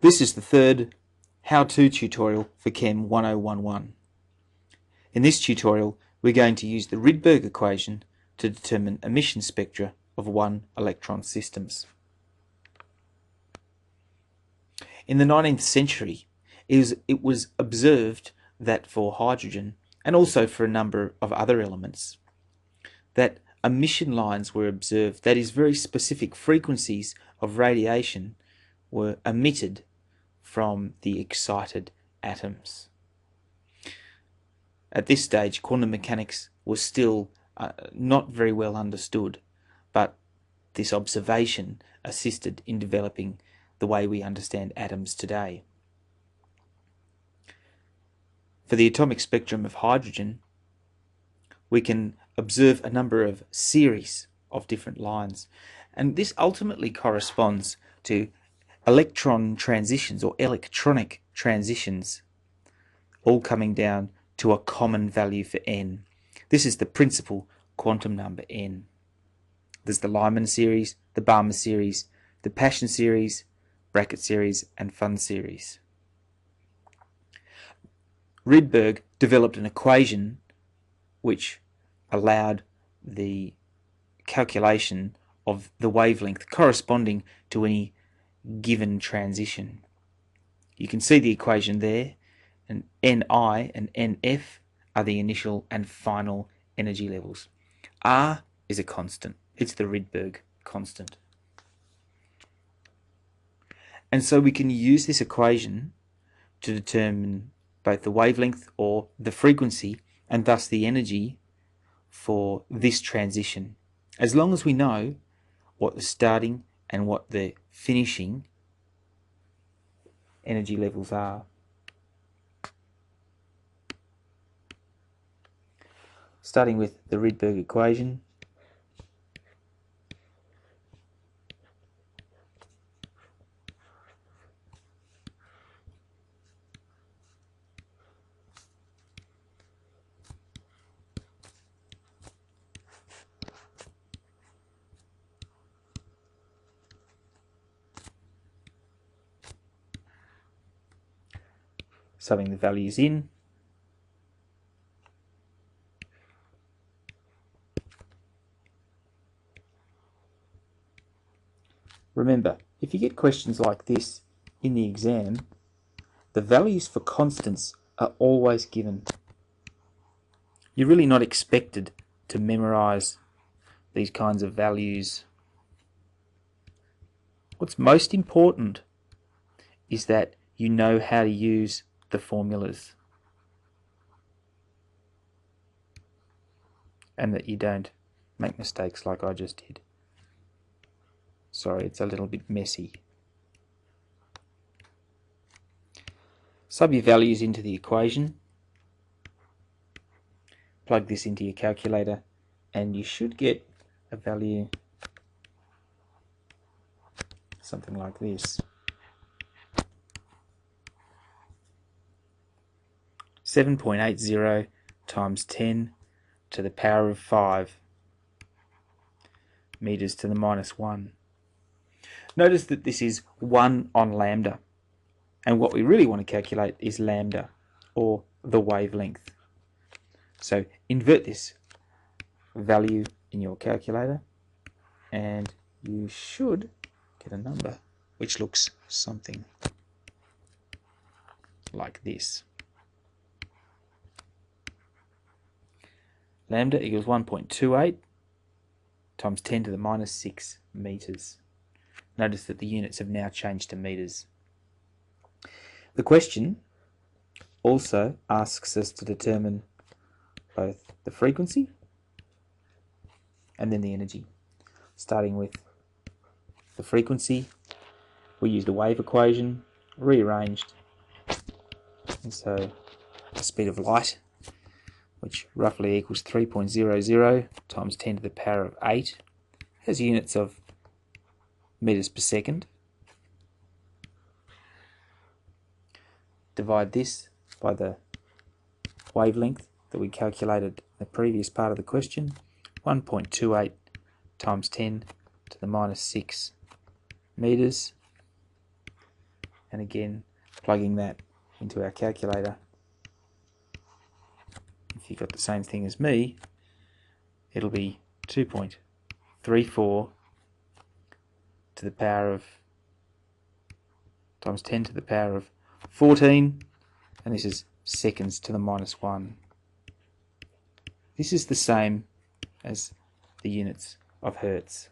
This is the third how-to tutorial for Chem 1011. In this tutorial, we're going to use the Rydberg equation to determine emission spectra of one-electron systems. In the 19th century, it was observed that for hydrogen, and also for a number of other elements, that emission lines were observed, that is, very specific frequencies of radiation were emitted from the excited atoms. At this stage, quantum mechanics was still not very well understood, but this observation assisted in developing the way we understand atoms today. For the atomic spectrum of hydrogen, we can observe a number of series of different lines, and this ultimately corresponds to electron transitions or electronic transitions, all coming down to a common value for n. This is the principal quantum number n. There's the Lyman series, the Balmer series, the Paschen series, Brackett series, and Fund series. Rydberg developed an equation which allowed the calculation of the wavelength corresponding to any given transition. You can see the equation there, and Ni and Nf are the initial and final energy levels. R is a constant. It's the Rydberg constant. And so we can use this equation to determine both the wavelength or the frequency, and thus the energy for this transition, as long as we know what the starting and what the finishing energy levels are. Starting with the Rydberg equation, subbing the values in, remember, if you get questions like this in the exam, the values for constants are always given. You're really not expected to memorize these kinds of values. What's most important is that you know how to use the formulas and that you don't make mistakes like I just did. Sorry, it's a little bit messy. Sub your values into the equation, plug this into your calculator, and you should get a value something like this. 7.80 times 10 to the power of 5 meters to the minus 1. Notice that this is 1 on lambda, and what we really want to calculate is lambda, or the wavelength. So invert this value in your calculator and you should get a number which looks something like this. Lambda equals 1.28 times 10 to the minus 6 meters. Notice that the units have now changed to meters. The question also asks us to determine both the frequency and then the energy. Starting with the frequency, we used a wave equation, rearranged, and so the speed of light, which roughly equals 3.00 times 10 to the power of 8, has units of meters per second. Divide this by the wavelength that we calculated in the previous part of the question, 1.28 times 10 to the minus 6 meters, and again plugging that into our calculator. If you've got the same thing as me, it'll be 2.34 to the power of times 10 to the power of 14, and this is seconds to the minus 1. This is the same as the units of hertz.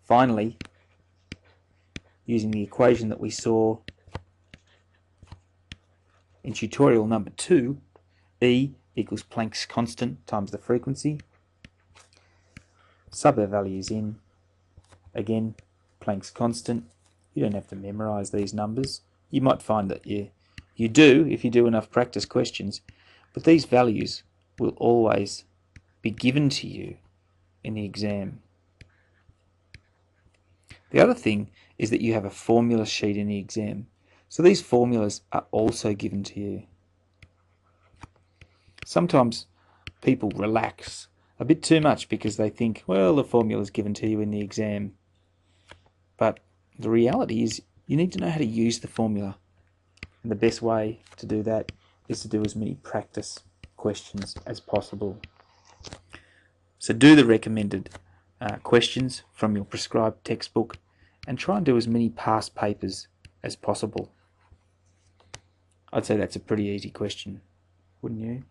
Finally, using the equation that we saw in tutorial number 2, E equals Planck's constant times the frequency. Sub our values in. Again, Planck's constant. You don't have to memorize these numbers. You might find that you do if you do enough practice questions, but these values will always be given to you in the exam. The other thing is that you have a formula sheet in the exam, so these formulas are also given to you. Sometimes people relax a bit too much because they think, well, the formula is given to you in the exam. But the reality is you need to know how to use the formula. And the best way to do that is to do as many practice questions as possible. So do the recommended questions from your prescribed textbook and try and do as many past papers as possible. I'd say that's a pretty easy question, wouldn't you?